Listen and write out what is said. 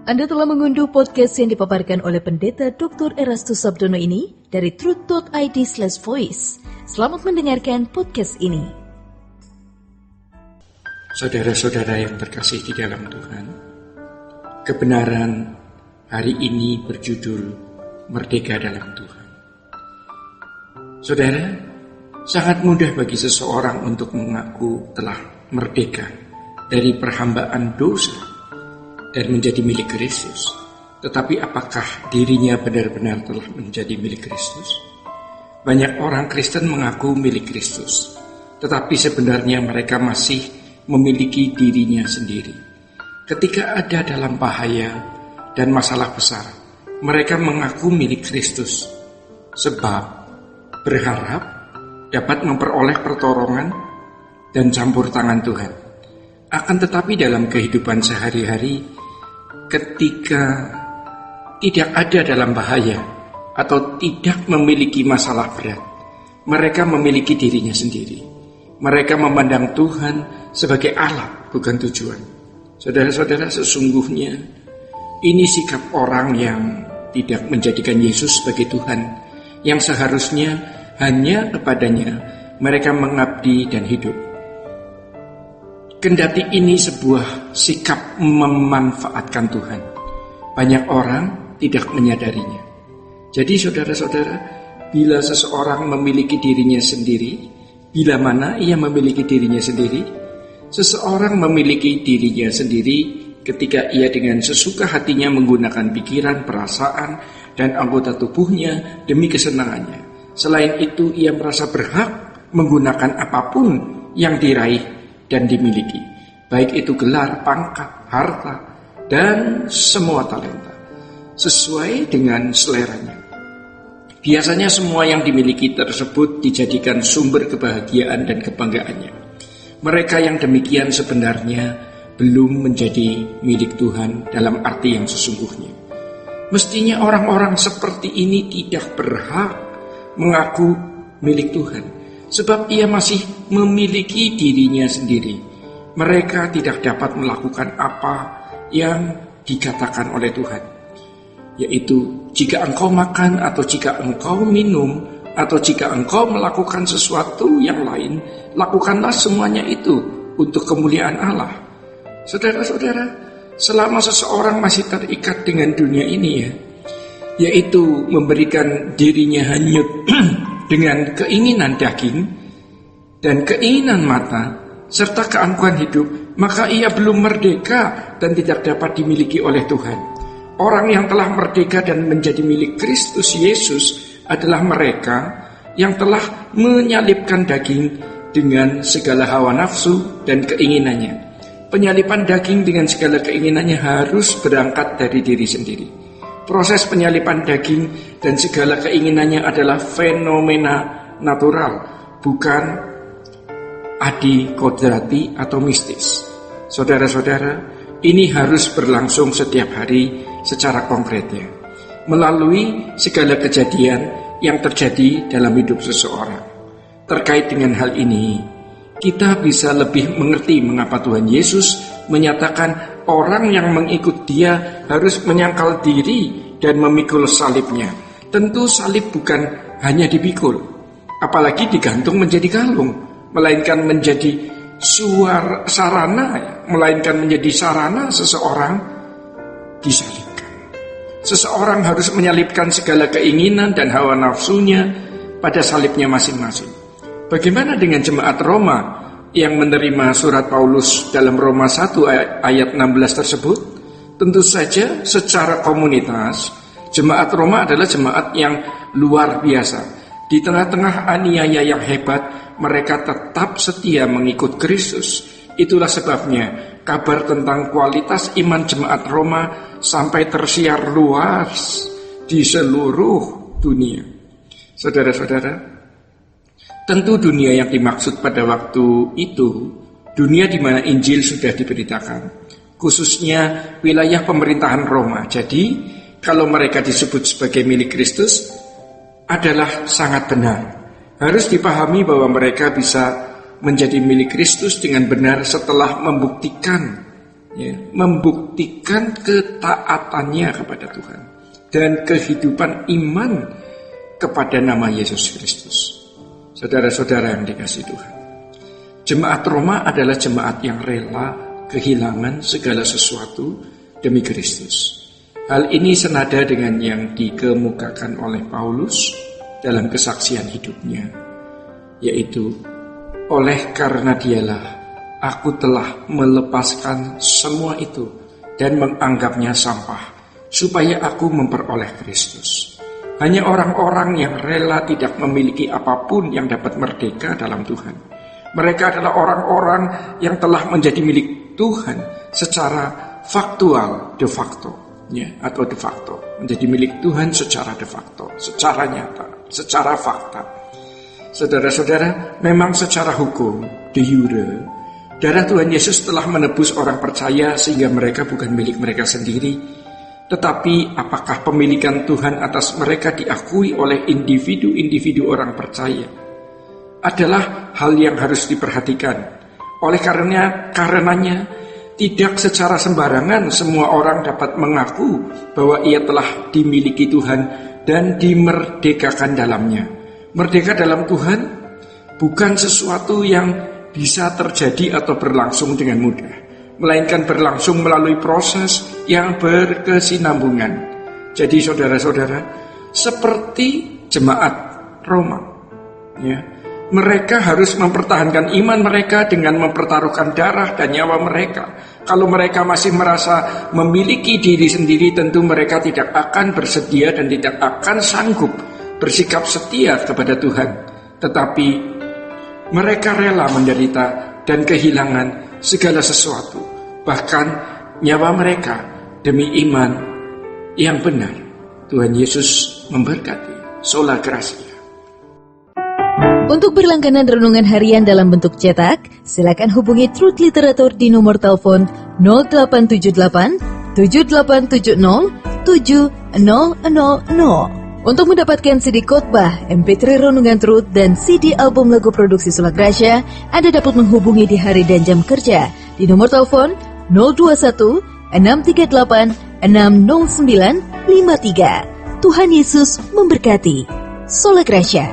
Anda telah mengunduh podcast yang dipaparkan oleh Pendeta Dr. Erastus Sabdono ini dari truth.id/voice. Selamat mendengarkan podcast ini. Saudara-saudara yang terkasih di dalam Tuhan, kebenaran hari ini berjudul Merdeka dalam Tuhan. Saudara, sangat mudah bagi seseorang untuk mengaku telah merdeka dari perhambaan dosa dan menjadi milik Kristus. Tetapi apakah dirinya benar-benar telah menjadi milik Kristus? Banyak orang Kristen mengaku milik Kristus, tetapi sebenarnya mereka masih memiliki dirinya sendiri. Ketika ada dalam bahaya dan masalah besar, mereka mengaku milik Kristus, sebab berharap dapat memperoleh pertolongan dan campur tangan Tuhan. Akan tetapi dalam kehidupan sehari-hari, ketika tidak ada dalam bahaya atau tidak memiliki masalah berat, mereka memiliki dirinya sendiri. Mereka memandang Tuhan sebagai alat, bukan tujuan. Saudara-saudara, sesungguhnya ini sikap orang yang tidak menjadikan Yesus sebagai Tuhan, yang seharusnya hanya kepadanya mereka mengabdi dan hidup. Kendati ini sebuah sikap memanfaatkan Tuhan, banyak orang tidak menyadarinya. Jadi saudara-saudara, bila seseorang memiliki dirinya sendiri, bila mana ia memiliki dirinya sendiri? Seseorang memiliki dirinya sendiri ketika ia dengan sesuka hatinya menggunakan pikiran, perasaan, dan anggota tubuhnya demi kesenangannya. Selain itu, ia merasa berhak menggunakan apapun yang diraih dan dimiliki, baik itu gelar, pangkat, harta, dan semua talenta, sesuai dengan seleranya. Biasanya semua yang dimiliki tersebut dijadikan sumber kebahagiaan dan kebanggaannya. Mereka yang demikian sebenarnya belum menjadi milik Tuhan dalam arti yang sesungguhnya. Mestinya orang-orang seperti ini tidak berhak mengaku milik Tuhan, sebab ia masih memiliki dirinya sendiri. Mereka tidak dapat melakukan apa yang dikatakan oleh Tuhan, yaitu jika engkau makan atau jika engkau minum atau jika engkau melakukan sesuatu yang lain, lakukanlah semuanya itu untuk kemuliaan Allah. Saudara-saudara, selama seseorang masih terikat dengan dunia ini, yaitu memberikan dirinya hanyut dengan keinginan daging dan keinginan mata serta keangkuhan hidup, maka ia belum merdeka dan tidak dapat dimiliki oleh Tuhan. Orang yang telah merdeka dan menjadi milik Kristus Yesus adalah mereka yang telah menyalibkan daging dengan segala hawa nafsu dan keinginannya. Penyaliban daging dengan segala keinginannya harus berangkat dari diri sendiri. Proses penyaliban daging dan segala keinginannya adalah fenomena natural, bukan adikodrati atau mistis. Saudara-saudara, ini harus berlangsung setiap hari secara konkretnya, melalui segala kejadian yang terjadi dalam hidup seseorang. Terkait dengan hal ini, kita bisa lebih mengerti mengapa Tuhan Yesus menyatakan orang yang mengikut Dia harus menyangkal diri dan memikul salibnya. Tentu salib bukan hanya dipikul, apalagi digantung menjadi kalung, melainkan menjadi sarana seseorang disalibkan. Seseorang harus menyalibkan segala keinginan dan hawa nafsunya pada salibnya masing-masing. Bagaimana dengan jemaat Roma yang menerima surat Paulus dalam Roma 1 ayat 16 tersebut? Tentu saja secara komunitas, jemaat Roma adalah jemaat yang luar biasa. Di tengah-tengah aniaya yang hebat, mereka tetap setia mengikut Kristus. Itulah sebabnya kabar tentang kualitas iman jemaat Roma sampai tersiar luas di seluruh dunia. Saudara-saudara, tentu dunia yang dimaksud pada waktu itu, dunia di mana Injil sudah diberitakan, khususnya wilayah pemerintahan Roma. Jadi, kalau mereka disebut sebagai milik Kristus, adalah sangat benar. Harus dipahami bahwa mereka bisa menjadi milik Kristus dengan benar setelah membuktikan ya, membuktikan ketaatannya kepada Tuhan dan kehidupan iman kepada nama Yesus Kristus. Saudara-saudara yang dikasihi Tuhan, jemaat Roma adalah jemaat yang rela kehilangan segala sesuatu demi Kristus. Hal ini senada dengan yang dikemukakan oleh Paulus dalam kesaksian hidupnya, yaitu oleh karena dialah aku telah melepaskan semua itu dan menganggapnya sampah supaya aku memperoleh Kristus. Hanya orang-orang yang rela tidak memiliki apapun yang dapat merdeka dalam Tuhan. Mereka adalah orang-orang yang telah menjadi milik Tuhan secara faktual, de facto, ya, atau de facto. Menjadi milik Tuhan secara de facto, secara nyata, secara fakta. Saudara-saudara, memang secara hukum, de jure, darah Tuhan Yesus telah menebus orang percaya sehingga mereka bukan milik mereka sendiri. Tetapi apakah pemilikan Tuhan atas mereka diakui oleh individu-individu orang percaya? Adalah hal yang harus diperhatikan. Oleh karenanya, tidak secara sembarangan semua orang dapat mengaku bahwa ia telah dimiliki Tuhan dan dimerdekakan dalamnya. Merdeka dalam Tuhan bukan sesuatu yang bisa terjadi atau berlangsung dengan mudah, melainkan berlangsung melalui proses yang berkesinambungan. Jadi saudara-saudara, seperti jemaat Roma, ya, mereka harus mempertahankan iman mereka dengan mempertaruhkan darah dan nyawa mereka. Kalau mereka masih merasa memiliki diri sendiri, tentu mereka tidak akan bersedia dan tidak akan sanggup bersikap setia kepada Tuhan. Tetapi mereka rela menderita dan kehilangan segala sesuatu, bahkan nyawa mereka demi iman yang benar. Tuhan Yesus memberkati. Sola Gracia. Untuk berlangganan renungan harian dalam bentuk cetak, silakan hubungi Truth Literatur di nomor telepon 0878 7870 7000. Untuk mendapatkan CD khotbah, MP3 renungan Truth, dan CD album lagu produksi Sola Gracia, Anda dapat menghubungi di hari dan jam kerja di nomor telepon 021 638 60953. Tuhan Yesus memberkati. Sola Gracia.